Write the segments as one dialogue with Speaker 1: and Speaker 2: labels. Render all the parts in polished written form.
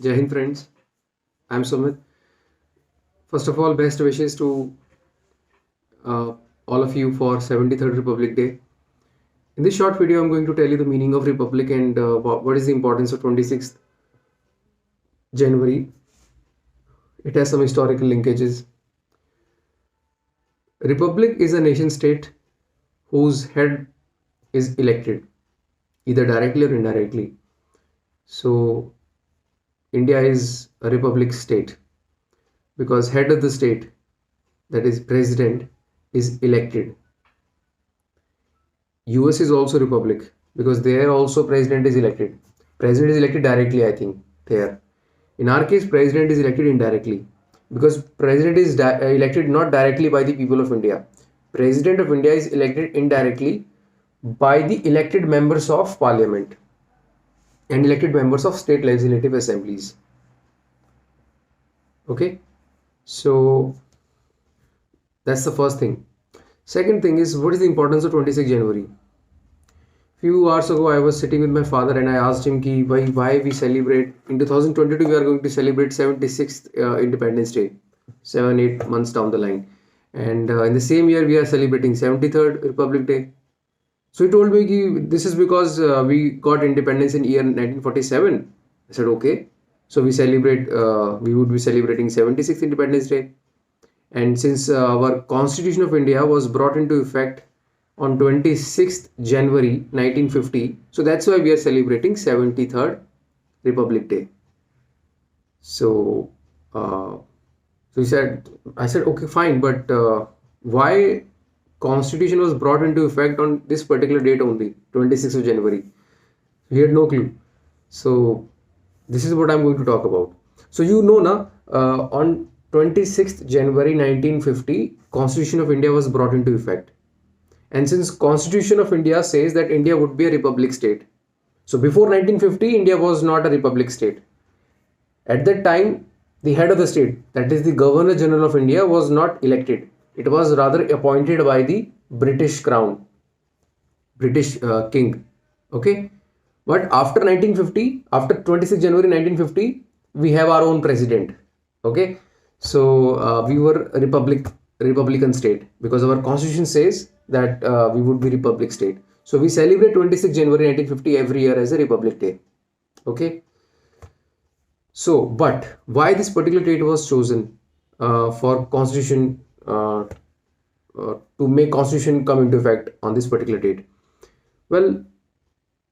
Speaker 1: Jai Hind friends, I'm Sumit. First of all, best wishes to uh, all of you for 73rd Republic Day. In this short video, I'm going to tell you the meaning of Republic and what is the importance of 26th January. It has some historical linkages. Republic is a nation state whose head is elected, either directly or indirectly. So, India is a republic state because head of the state, that is president, is elected. US is also republic because there also president is elected. President is elected directly, I think, there. In our case, president is elected indirectly because president is elected not directly by the people of India. President of India is elected indirectly by the elected members of parliament and elected members of state legislative assemblies. Okay, so that's the first thing. Second thing is, what is the importance of 26 January? Few hours ago, I was sitting with my father and I asked him ki, why we celebrate in 2022 we are going to celebrate 76th Independence Day, 7-8 months down the line, and in the same year we are celebrating 73rd Republic Day. So he told me ki, this is because we got independence in year 1947. I said okay, so we would be celebrating 76th Independence Day, and since our Constitution of India was brought into effect on 26th January 1950. So that's why we are celebrating 73rd Republic Day. So, I said, okay, fine, but why Constitution was brought into effect on this particular date only, 26th of January? We had no clue. So, this is what I'm going to talk about. So, on 26th January 1950, Constitution of India was brought into effect. And since Constitution of India says that India would be a republic state. So before 1950, India was not a republic state. At that time, the head of the state, that is the Governor General of India, was not elected. It was rather appointed by the British Crown, British King. Okay. But after 1950, after 26 January 1950, we have our own president. Okay. So we were a Republican state because our constitution says that we would be republic state. So we celebrate 26 January 1950 every year as a Republic Day. Okay. So, but why this particular date was chosen for constitution to make constitution come into effect on this particular date? Well,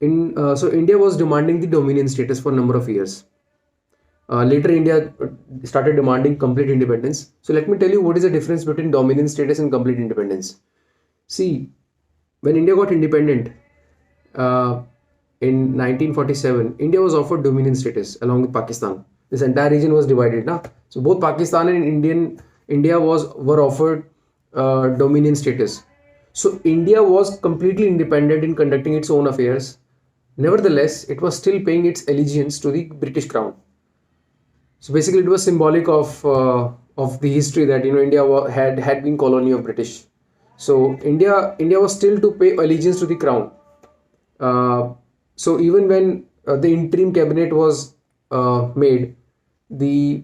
Speaker 1: so India was demanding the dominion status for a number of years. Later, India started demanding complete independence. So let me tell you what is the difference between dominion status and complete independence. See, when India got independent in 1947, India was offered dominion status along with Pakistan. This entire region was divided now. So both Pakistan and India were offered dominion status. So India was completely independent in conducting its own affairs. Nevertheless, it was still paying its allegiance to the British Crown. So basically, it was symbolic of the history that India had been colony of British. So India was still to pay allegiance to the crown. So even when the interim cabinet was made, the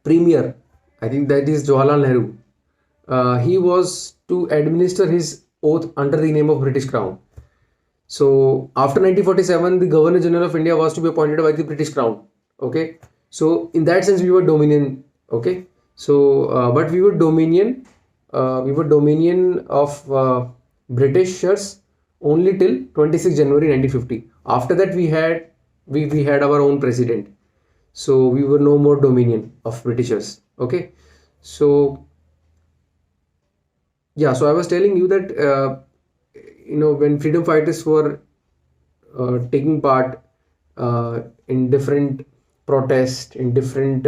Speaker 1: premier, I think that is Jawaharlal Nehru, he was to administer his oath under the name of British Crown. So after 1947, the Governor General of India was to be appointed by the British Crown. Okay. So in that sense, we were dominion. Okay. So, but we were dominion of Britishers only till 26 January 1950. After that, we had our own president. So we were no more dominion of Britishers. Okay. So yeah. So I was telling you that when freedom fighters were taking part in different protests, in different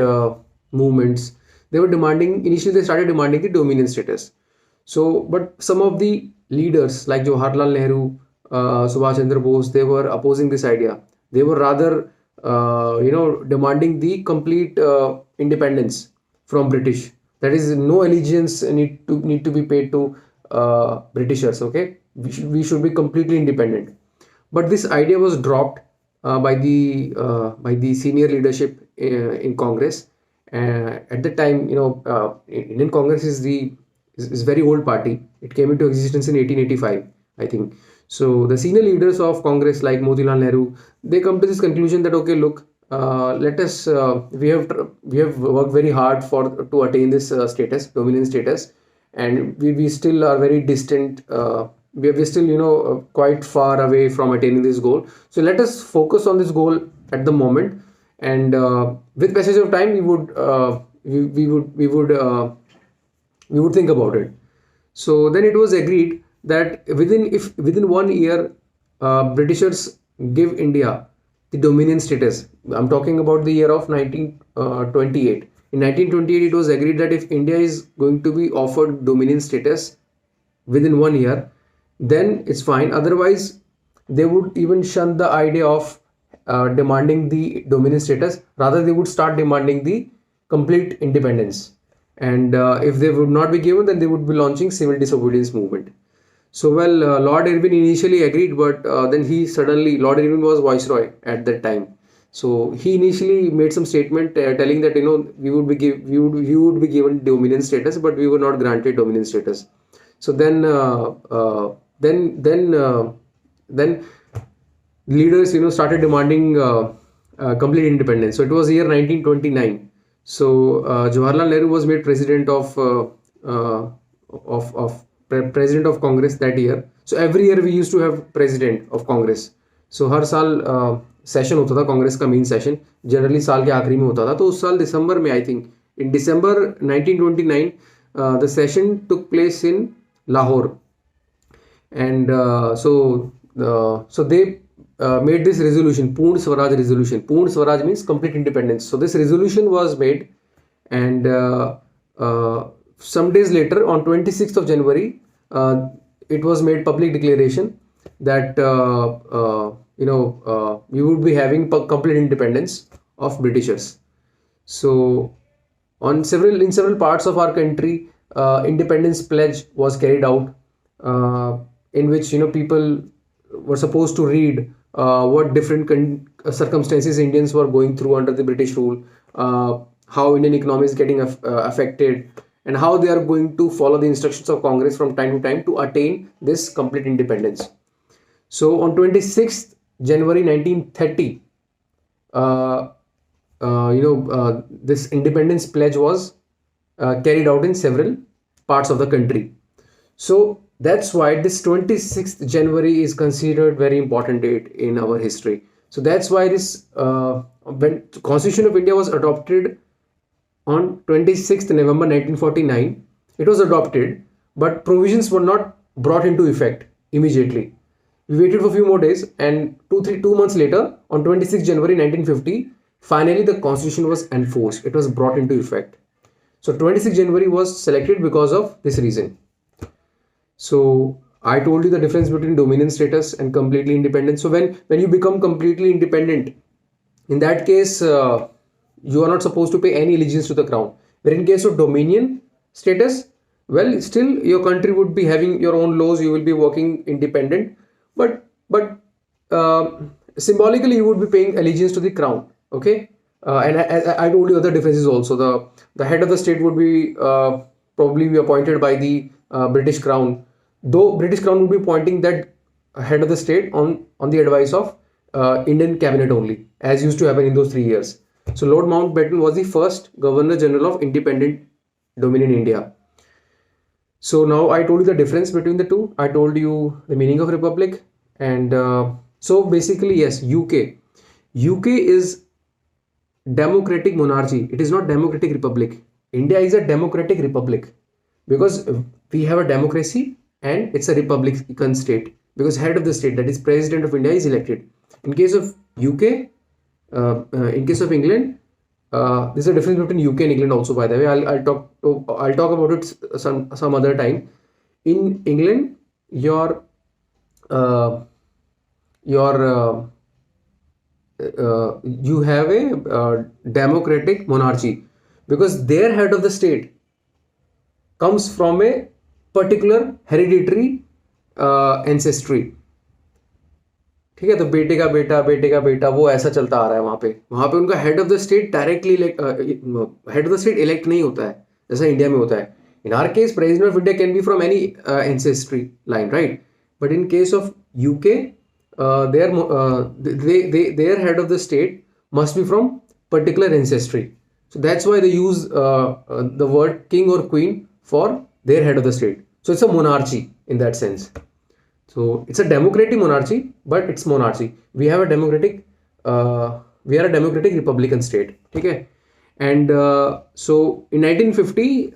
Speaker 1: movements, initially they started demanding the dominion status. So, but some of the leaders like Jawaharlal Nehru, Subhash Chandra Bose, they were opposing this idea. They were rather, demanding the complete independence from British. That is, no allegiance need to be paid to Britishers. Okay, we should be completely independent. But this idea was dropped by the senior leadership in Congress. At the time, Indian Congress is very old party. It came into existence in 1885, I think. So the senior leaders of Congress like Motilal Nehru, they come to this conclusion that okay, look, let us we have worked very hard for to attain this status, dominion status, and we still are very distant. We still quite far away from attaining this goal. So let us focus on this goal at the moment, and with passage of time, we would think about it. So then it was agreed that within 1 year, Britishers give India the dominion status. I'm talking about the year of 1928. In 1928, it was agreed that if India is going to be offered dominion status within 1 year, then it's fine. Otherwise, they would even shun the idea of demanding the dominion status. Rather, they would start demanding the complete independence. And if they would not be given, then they would be launching civil disobedience movement. So, well, Lord Irwin initially agreed, but then Lord Irwin was viceroy at that time. So he initially made some statement telling that we would be given dominion status, but we were not granted dominion status. So then leaders started demanding complete independence. So it was year 1929. So Jawaharlal Nehru was made president president of Congress that year. So every year we used to have president of Congress. So हर साल session होता था कांग्रेस का main session, generally साल के आखिरी में होता था. तो उस साल दिसंबर में, I think in December 1929, the session took place in Lahore, and so they made this resolution, Purn Swaraj resolution. Purn Swaraj means complete independence. So this resolution was made, and some days later, on 26th of January, it was made public declaration that we would be having complete independence of Britishers. So in several parts of our country, independence pledge was carried out, in which people were supposed to read what different circumstances Indians were going through under the British rule, how Indian economy is getting affected, and how they are going to follow the instructions of Congress from time to time to attain this complete independence. So on 26th January 1930, this independence pledge was carried out in several parts of the country. So that's why this 26th January is considered very important date in our history. So that's why this when Constitution of India was adopted on 26th November 1949, it was adopted, but provisions were not brought into effect immediately. We waited for a few more days, and 2 months later, on 26th January 1950, finally the Constitution was enforced. It was brought into effect. So 26th January was selected because of this reason. So I told you the difference between dominion status and completely independent. So when you become completely independent, in that case, you are not supposed to pay any allegiance to the crown. But in case of dominion status, well, still your country would be having your own laws. You will be working independent, but symbolically you would be paying allegiance to the crown. Okay. And I told you other differences also. The head of the state would be probably be appointed by the British Crown, though British Crown would be appointing that head of the state on the advice of Indian cabinet only, as used to happen in those 3 years. So Lord Mountbatten was the first Governor General of independent Dominion India. So now I told you the difference between the two. I told you the meaning of republic, and so basically, yes, UK is democratic monarchy. It is not democratic republic. India is a democratic republic because we have a democracy, and it's a republican state because head of the state, that is president of India, is elected. In case of UK, in case of England, there's a difference between UK and England also, by the way. I'll talk about it some other time. In England, you have a democratic monarchy because their head of the state comes from a particular hereditary ancestry. ठीक है, तो बेटे का बेटा, बेटे का बेटा, वो ऐसा चलता आ रहा है वहाँ पे उनका head of the state directly head of the state elect नहीं होता है जैसा इंडिया में होता है. इन are case president of India can be from any ancestry line, right? But in case of UK, their head of the state must be from particular ancestry. So that's why they use the word king or queen for their head of the state. So it's a monarchy in that sense. So it's a democratic monarchy, but it's monarchy. We have a democratic, we are a democratic republican state. Okay, and so in 1950,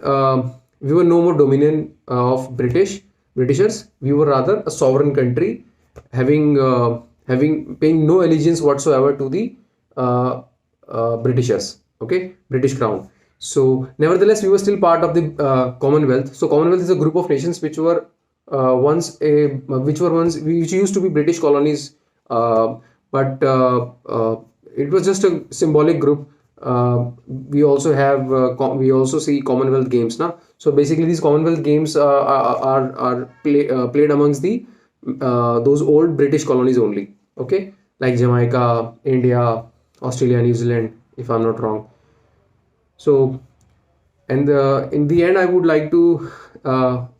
Speaker 1: we were no more dominion of Britishers. We were rather a sovereign country, having paying no allegiance whatsoever to the Britishers. Okay, British crown. So nevertheless, we were still part of the Commonwealth. So Commonwealth is a group of nations which were which used to be British colonies, but it was just a symbolic group. We also have we also see Commonwealth Games now. So basically, these Commonwealth Games played amongst the those old British colonies only. Okay, like Jamaica, India, Australia, New Zealand, if I'm not wrong. So, and in the end, I would like to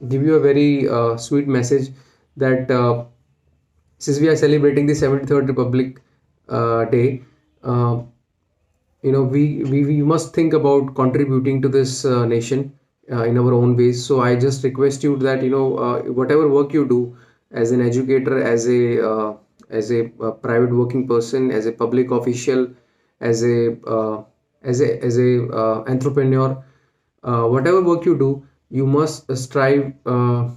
Speaker 1: give you a very sweet message that since we are celebrating the 73rd Republic Day, we must think about contributing to this nation in our own ways. So I just request you that whatever work you do as an educator, as a private working person, as a public official, as a entrepreneur, whatever work you do, you must strive uh,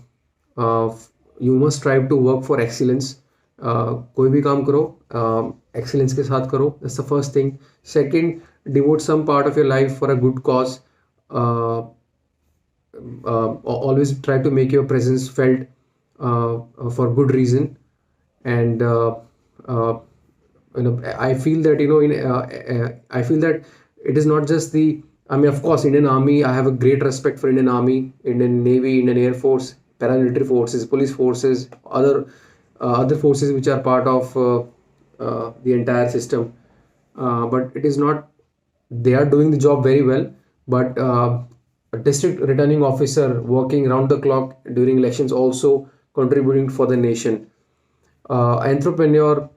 Speaker 1: to work for excellence. कोई भी काम करो excellence के साथ करो. That's the first thing. Second, devote some part of your life for a good cause. Always try to make your presence felt for good reason. And I feel that I feel that it is not just the, I mean, of course, Indian Army, I have a great respect for Indian Army, Indian Navy, Indian Air Force, paramilitary forces, police forces, other forces which are part of the entire system. But it is not, they are doing the job very well, but a district returning officer working round the clock during elections also contributing for the nation. Entrepreneur,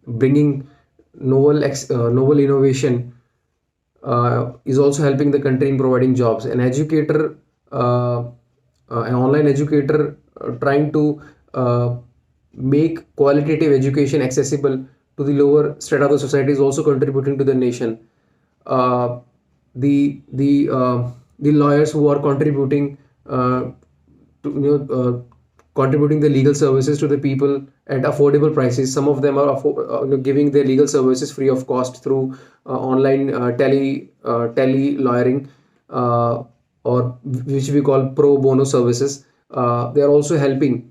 Speaker 1: bringing novel innovation, is also helping the country in providing jobs. An educator, an online educator, trying to make qualitative education accessible to the lower strata of the society, is also contributing to the nation. The lawyers who are contributing to contributing the legal services to the people at affordable prices. Some of them are giving their legal services free of cost through online tele lawyering, or which we call pro bono services. They are also helping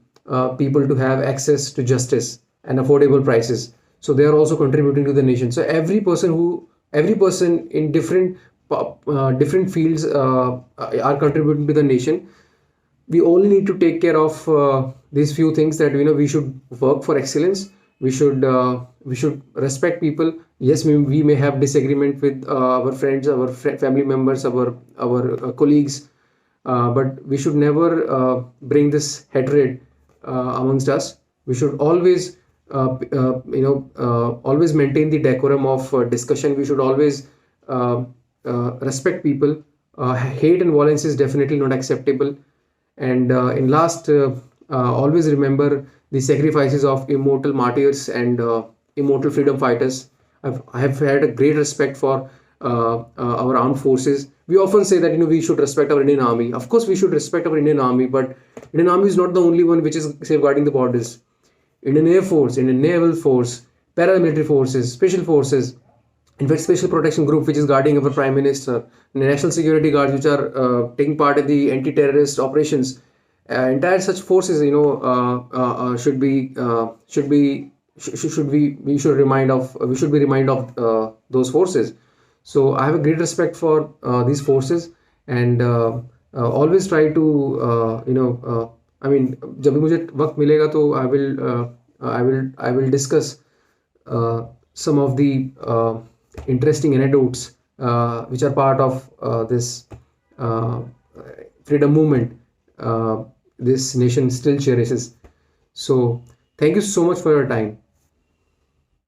Speaker 1: people to have access to justice and affordable prices. So they are also contributing to the nation. So every person in different fields are contributing to the nation. We only need to take care of these few things, that we should work for excellence. We should respect people. Yes, we may have disagreement with our friends, our family members, our colleagues, but we should never bring this hatred amongst us. We should always always maintain the decorum of discussion. We should always respect people. Hate and violence is definitely not acceptable. And in last, always remember the sacrifices of immortal martyrs and immortal freedom fighters. I have had a great respect for our armed forces. We often say that we should respect our Indian Army. Of course, we should respect our Indian Army, but Indian Army is not the only one which is safeguarding the borders. Indian Air Force, Indian Naval Force, paramilitary forces, special forces, in fact, Special Protection Group, which is guarding our Prime Minister, National Security Guards, which are taking part in the anti-terrorist operations. Entire such forces, should be we should be reminded of those forces. So I have a great respect for these forces, and always try to I mean जब भी मुझे वक्त मिलेगा तो I will discuss some of the interesting anecdotes which are part of this uh, freedom movement this nation still cherishes. So thank you so much for your time.